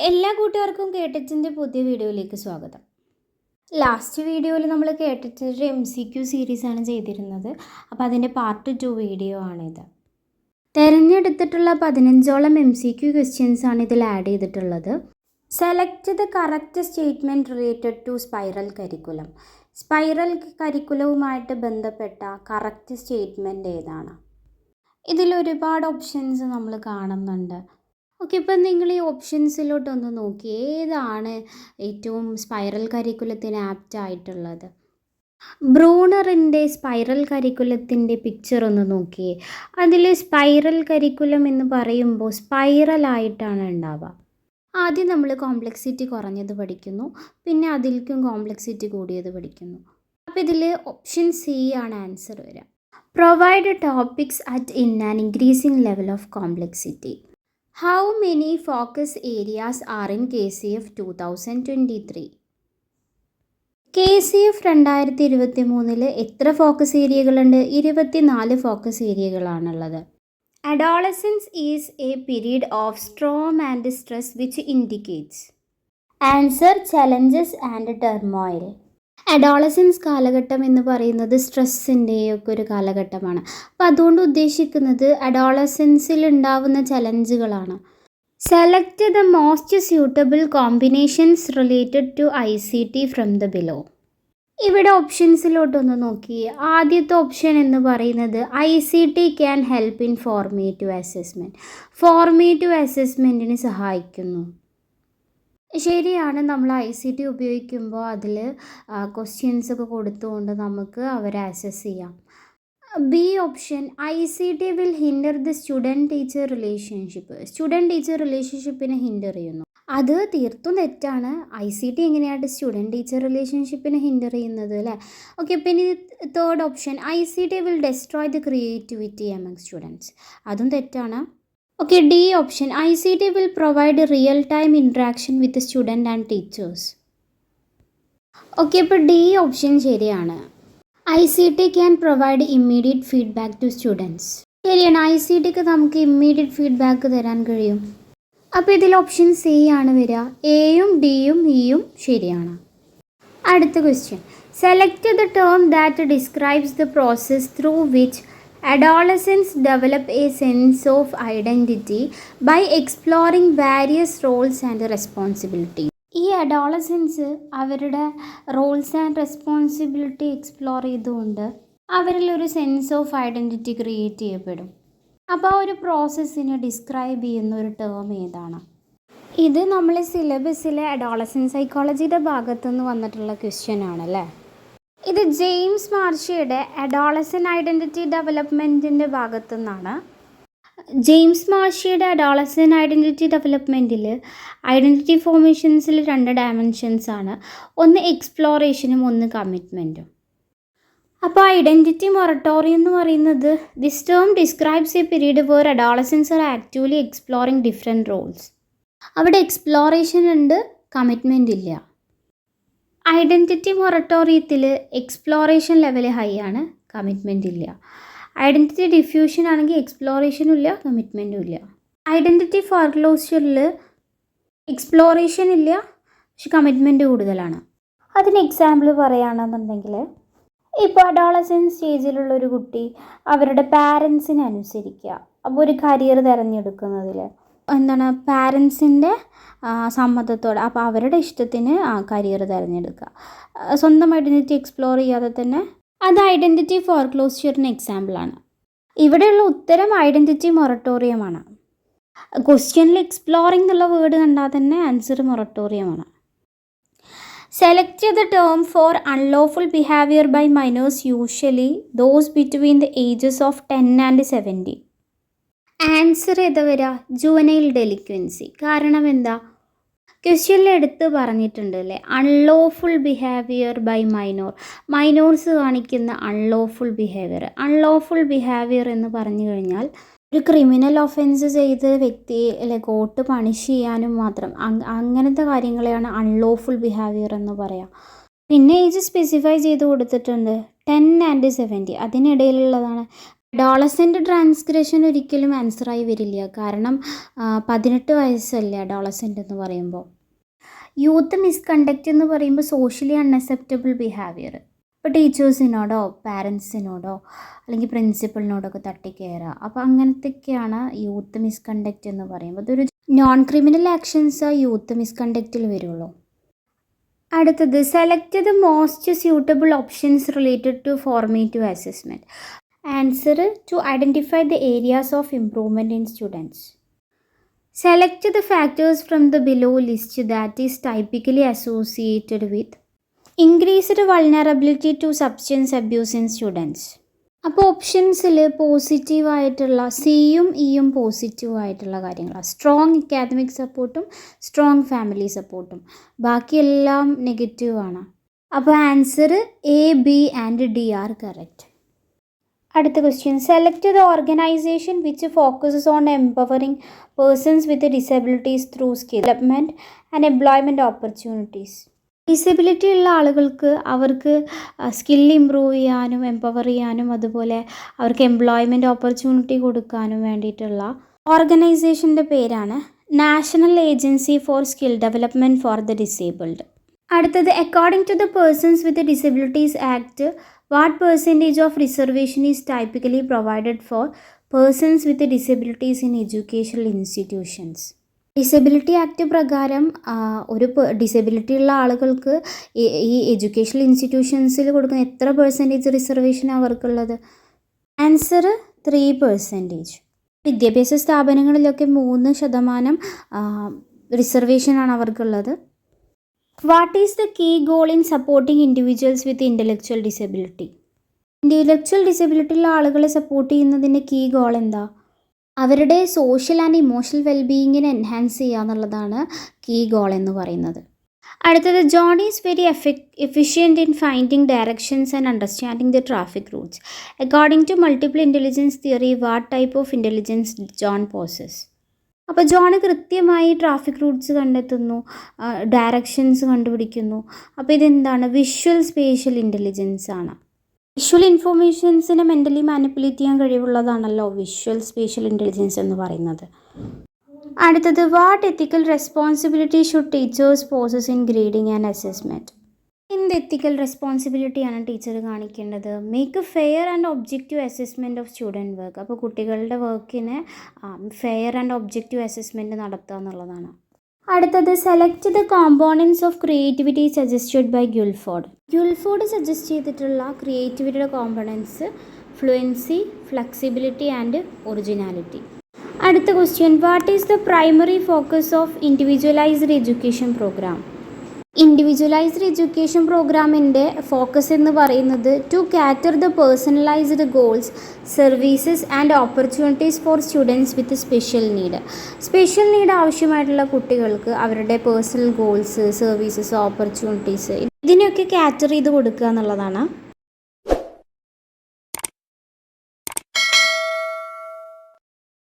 എല്ലാ കൂട്ടുകാർക്കും കേട്ടറ്റിൻ്റെ പുതിയ വീഡിയോയിലേക്ക് സ്വാഗതം. ലാസ്റ്റ് വീഡിയോയിൽ നമ്മൾ കേട്ടറ്റൊരു MCQ സീരീസാണ് ചെയ്തിരുന്നത്. അപ്പോൾ അതിൻ്റെ പാർട്ട് 2 വീഡിയോ ആണിത്. തിരഞ്ഞെടുത്തിട്ടുള്ള 15ഓളം MCQ ക്വസ്റ്റ്യൻസാണ് ഇതിൽ ആഡ് ചെയ്തിട്ടുള്ളത്. Select the correct statement related to spiral curriculum. Spiral കരിക്കുലവുമായിട്ട് ബന്ധപ്പെട്ട കറക്റ്റ് സ്റ്റേറ്റ്മെൻറ്റ് ഏതാണ്? ഇതിലൊരുപാട് ഓപ്ഷൻസ് നമ്മൾ കാണുന്നുണ്ട്. ഓക്കെ, ഇപ്പം നിങ്ങൾ ഈ ഓപ്ഷൻസിലോട്ടൊന്ന് നോക്കി ഏതാണ് ഏറ്റവും സ്പൈറൽ കരിക്കുലത്തിന് ആപ്റ്റ് ആയിട്ടുള്ളത്. ബ്രൂണറിൻ്റെ സ്പൈറൽ കരിക്കുലത്തിൻ്റെ പിക്ചർ ഒന്ന് നോക്കിയേ. അതിൽ സ്പൈറൽ കരിക്കുലം എന്ന് പറയുമ്പോൾ സ്പൈറലായിട്ടാണ് ഉണ്ടാവുക. ആദ്യം നമ്മൾ കോംപ്ലക്സിറ്റി കുറഞ്ഞത് പഠിക്കുന്നു, പിന്നെ അതിലേക്കും കോംപ്ലക്സിറ്റി കൂടിയത് പഠിക്കുന്നു. അപ്പോൾ ഇതിൽ ഓപ്ഷൻ സി ആണ് ആൻസർ വരിക. Provide topics at in an increasing level of complexity. How many focus areas are in KCF 2023? KCF 2023 എത്ര ഫോക്കസ് ഏരിയകളുണ്ട്? 24 ഫോക്കസ് ഏരിയകളാണുള്ളത്. Adolescence is a period of storm and stress which indicates. Answer: challenges and turmoil. Adolescence കാലഘട്ടം എന്ന് പറയുന്നത് സ്ട്രെസ്സിൻ്റെയൊക്കെ ഒരു കാലഘട്ടമാണ്. അപ്പോൾ അതുകൊണ്ട് ഉദ്ദേശിക്കുന്നത് അഡോളസൻസിൽ ഉണ്ടാവുന്ന ചലഞ്ചുകളാണ്. Select the most suitable combinations related to ICT from the below. ഇവിടെ ഓപ്ഷൻസിലോട്ടൊന്ന് നോക്കി. ആദ്യത്തെ ഓപ്ഷൻ എന്ന് പറയുന്നത് ICT can help in formative assessment. Formative അസസ്മെൻറ്റിന് സഹായിക്കുന്നു. ശരിയാണ്, നമ്മൾ ICT ഉപയോഗിക്കുമ്പോൾ അതിൽ ക്വസ്റ്റ്യൻസ് ഒക്കെ കൊടുത്തുകൊണ്ട് നമുക്ക് അവരെ അസസ് ചെയ്യാം. B option ICT will hinder the student teacher relationship. Student teacher റിലേഷൻഷിപ്പിനെ ഹിൻഡർ ചെയ്യുന്നു. അത് തീർത്തും തെറ്റാണ്. ICT എങ്ങനെയാണ് സ്റ്റുഡൻറ്റ് ടീച്ചർ റിലേഷൻഷിപ്പിനെ ഹിൻഡർ ചെയ്യുന്നത് അല്ലേ? ഓക്കെ, പിന്നെ third option ICT will destroy the creativity among students. അതും തെറ്റാണ്. Okay, D option ICT will provide real time interaction with student and teachers. Okay, ഇപ്പോൾ ഡി ഓപ്ഷൻ ശരിയാണ്. ICT can provide immediate feedback to students. ശരിയാണ്, ICTക്ക് നമുക്ക് immediate feedback തരാൻ കഴിയും. അപ്പോൾ ഇതിൽ ഓപ്ഷൻ സി ആണ് വരിക. എയും ഡിയും ഇയും ശരിയാണ്. അടുത്ത question. Select the term that describes the process through which adolescents develop a sense of identity by exploring various roles and responsibilities. ഈ അഡോളസൻസ് അവരുടെ റോൾസ് ആൻഡ് റെസ്പോൺസിബിലിറ്റി എക്സ്പ്ലോർ ചെയ്തുകൊണ്ട് അവരിലൊരു സെൻസ് ഓഫ് ഐഡൻറ്റിറ്റി ക്രിയേറ്റ് ചെയ്യപ്പെടും. അപ്പോൾ ആ ഒരു പ്രോസസ്സിനെ describe ചെയ്യുന്ന ഒരു term ഏതാണ്? ഇത് നമ്മൾ സിലബസിലെ അഡോളസൻസ് സൈക്കോളജിയുടെ ഭാഗത്തുനിന്ന് വന്നിട്ടുള്ള ക്വസ്റ്റ്യൻ ആണല്ലേ. ഇത് ജെയിംസ് മാർഷിയുടെ അഡോളസൻ ഐഡൻറ്റിറ്റി ഡെവലപ്മെൻറ്റിൻ്റെ ഭാഗത്തു നിന്നാണ്. ജെയിംസ് മാർഷിയുടെ അഡോളസൻ ഐഡൻറ്റിറ്റി ഡെവലപ്മെൻറ്റിൽ ഐഡൻറ്റിറ്റി ഫോർമേഷൻസിൽ 2 ഡയമെൻഷൻസ് ആണ്. ഒന്ന് എക്സ്പ്ലോറേഷനും ഒന്ന് കമ്മിറ്റ്മെൻറ്റും. അപ്പോൾ ഐഡൻറ്റിറ്റി മൊറട്ടോറിയം എന്ന് പറയുന്നത് this term describes a period where adolescents are actually exploring different roles. അവിടെ എക്സ്പ്ലോറേഷൻ ഉണ്ട്, കമ്മിറ്റ്മെൻ്റ് ഇല്ല. ഐഡൻറ്റിറ്റി മൊറട്ടോറിയത്തിൽ എക്സ്പ്ലോറേഷൻ ലെവൽ ഹൈ ആണ്, കമ്മിറ്റ്മെൻ്റ് ഇല്ല. ഐഡൻറ്റിറ്റി ഡിഫ്യൂഷൻ ആണെങ്കിൽ എക്സ്പ്ലോറേഷനും ഇല്ല, കമ്മിറ്റ്മെൻറ്റും ഇല്ല. ഐഡൻറ്റിറ്റി ഫോർക്ലോഷറിൽ എക്സ്പ്ലോറേഷൻ ഇല്ല, പക്ഷെ കമ്മിറ്റ്മെൻറ്റ് കൂടുതലാണ്. അതിന് എക്സാമ്പിൾ പറയുകയാണെന്നുണ്ടെങ്കിൽ ഇപ്പോൾ അഡോളസൻസ് സ്റ്റേജിലുള്ളൊരു കുട്ടി അവരുടെ പാരൻസിനെ അനുസരിക്കുക. അപ്പോൾ ഒരു കരിയർ തിരഞ്ഞെടുക്കുന്നതിൽ പാരൻസിൻ്റെ സമ്മതത്തോടെ, അപ്പോൾ അവരുടെ ഇഷ്ടത്തിന് കരിയർ തിരഞ്ഞെടുക്കുക. സ്വന്തം ഐഡൻറ്റിറ്റി എക്സ്പ്ലോർ ചെയ്യാതെ തന്നെ അത് ഐഡൻറ്റിറ്റി ഫോർക്ലോഷറിന് എക്സാമ്പിളാണ്. ഇവിടെയുള്ള ഉത്തരം ഐഡൻറ്റിറ്റി മൊറട്ടോറിയമാണ്. ക്വസ്റ്റ്യനിൽ എക്സ്പ്ലോറിംഗ് എന്നുള്ള വേർഡ് കണ്ടാൽ തന്നെ ആൻസർ മൊറട്ടോറിയമാണ്. Select the term for unlawful behaviour by minors, usually those between the ages of 10 and 17. Answer ഏതാ വരിക? Juvenile delinquency. കാരണം എന്താ? ക്വസ്റ്റ്യനിൽ എടുത്ത് പറഞ്ഞിട്ടുണ്ട് അല്ലേ, അൺലോഫുൾ ബിഹേവിയർ ബൈ മൈനോർസ് കാണിക്കുന്ന അൺലോഫുൾ ബിഹേവിയർ. അൺലോഫുൾ ബിഹേവിയർ എന്ന് പറഞ്ഞു കഴിഞ്ഞാൽ ഒരു ക്രിമിനൽ ഒഫൻസ് ചെയ്ത് വ്യക്തിയെ അല്ലെ കോർട്ട് പണിഷ് ചെയ്യാനും മാത്രം അങ്ങനത്തെ കാര്യങ്ങളെയാണ് അൺലോഫുൾ ബിഹേവിയർ എന്ന് പറയാം. പിന്നെ ഏജ് സ്പെസിഫൈ ചെയ്ത് കൊടുത്തിട്ടുണ്ട് 10 and 70, അതിനിടയിലുള്ളതാണ്. അഡോളസെൻ്റ് ട്രാൻസ്ഗ്രഷൻ ഒരിക്കലും ആൻസറായി വരില്ല, കാരണം 18 വയസ്സല്ലേ അഡോളസെൻ്റ് എന്ന് പറയുമ്പോൾ. യൂത്ത് മിസ്കണ്ടക്റ്റ് എന്ന് പറയുമ്പോൾ സോഷ്യലി അൺഅക്സെപ്റ്റബിൾ ബിഹേവിയർ. ഇപ്പോൾ ടീച്ചേഴ്സിനോടോ പാരൻസിനോടോ അല്ലെങ്കിൽ പ്രിൻസിപ്പളിനോടൊക്കെ തട്ടിക്കയറുക, അപ്പോൾ അങ്ങനത്തെയൊക്കെയാണ് യൂത്ത് മിസ്കണ്ടക്റ്റ് എന്ന് പറയുമ്പോൾ. അതൊരു നോൺ ക്രിമിനൽ ആക്ഷൻസ് യൂത്ത് മിസ്കണ്ടക്റ്റിൽ വരുള്ളൂ. അടുത്തത് select the most suitable options related to formative assessment. Answer to identify the areas of improvement in students. Select the factors from the below list that is typically associated with increased vulnerability to substance abuse in students. അപ്പോൾ ഓപ്ഷൻസിൽ പോസിറ്റീവായിട്ടുള്ള സിയും ഇയും പോസിറ്റീവായിട്ടുള്ള കാര്യങ്ങളാണ്. Strong academic സപ്പോർട്ടും strong family സപ്പോർട്ടും. ബാക്കിയെല്ലാം നെഗറ്റീവാണ്. അപ്പോൾ answer A, B and D are correct. അടുത്ത question. Select the organisation which focuses on empowering persons with disabilities through skill development and employment opportunities. Disability ഉള്ള ആളുകൾക്ക് അവർക്ക് സ്കിൽ ഇമ്പ്രൂവ് ചെയ്യാനും എംപവർ ചെയ്യാനും അതുപോലെ അവർക്ക് എംപ്ലോയ്മെൻറ്റ് ഓപ്പർച്യൂണിറ്റി കൊടുക്കാനും വേണ്ടിയിട്ടുള്ള ഓർഗനൈസേഷൻ്റെ പേരാണ് National Agency for Skill Development for the Disabled. അടുത്തത്. According to the Persons with Disabilities Act, what percentage of reservation is typically provided for persons with disabilities in educational institutions? Disability act പ്രകാരം ഒരു disability ഉള്ള ആളുകൾക്ക് ഈ educational ഇൻസ്റ്റിറ്റ്യൂഷൻസിൽ കൊടുക്കുന്ന എത്ര percentage reservation അവർക്കുള്ളത്? Answer 3%. വിദ്യാഭ്യാസ സ്ഥാപനങ്ങളിലൊക്കെ 3% റിസർവേഷനാണ് അവർക്കുള്ളത്. What is the key goal in supporting individuals with intellectual disability? Intellectual disability ഉള്ള ആളുകളെ സപ്പോർട്ട് ചെയ്യുന്നതിൻ്റെ കീ ഗോൾ എന്താ? അവരുടെ സോഷ്യൽ ആൻഡ് ഇമോഷണൽ വെൽബീയിങ്ങിനെ എൻഹാൻസ് ചെയ്യുക എന്നുള്ളതാണ് കീ ഗോൾ എന്ന് പറയുന്നത്. അടുത്തത്. John is very efficient in finding directions and understanding the traffic routes. According to multiple intelligence theory, what type of intelligence John possess? അപ്പോൾ John കൃത്യമായി ട്രാഫിക് റൂട്ട്സ് കണ്ടെത്തുന്നു, directions കണ്ടുപിടിക്കുന്നു. അപ്പോൾ ഇതെന്താണ്? വിഷ്വൽ സ്പേഷ്യൽ ഇൻ്റലിജൻസ് ആണ്. വിഷ്വൽ ഇൻഫോർമേഷൻസിനെ മെൻ്റലി മാനിപ്പുലേറ്റ് ചെയ്യാൻ കഴിവുള്ളതാണല്ലോ visual spatial intelligence എന്ന് പറയുന്നത്. അടുത്തത്. What ethical responsibility should teachers poses in grading and assessment? എന്ത് എത്തിക്കൽ റെസ്പോൺസിബിലിറ്റിയാണ് ടീച്ചർ കാണിക്കേണ്ടത്? Make A fair and objective assessment of student work. അപ്പോൾ കുട്ടികളുടെ വർക്കിന് ഫെയർ ആൻഡ് ഒബ്ജക്റ്റീവ് അസസ്മെൻറ്റ് നടത്തുക എന്നുള്ളതാണ്. അടുത്തത്. Select the components of creativity suggested by Guilford. Guilford suggest ചെയ്തിട്ടുള്ള ക്രിയേറ്റിവിറ്റിയുടെ components fluency, flexibility and originality. അടുത്ത question. What is the primary focus of individualised education programme? Individualised education പ്രോഗ്രാമിൻ്റെ focus എന്ന് പറയുന്നത് to cater the personalised goals, services and opportunities for students with special need. Special need ആവശ്യമായിട്ടുള്ള കുട്ടികൾക്ക് അവരുടെ personal goals, services, opportunities ഇതിനെയൊക്കെ കാറ്റർ ചെയ്ത് കൊടുക്കുക എന്നുള്ളതാണ്.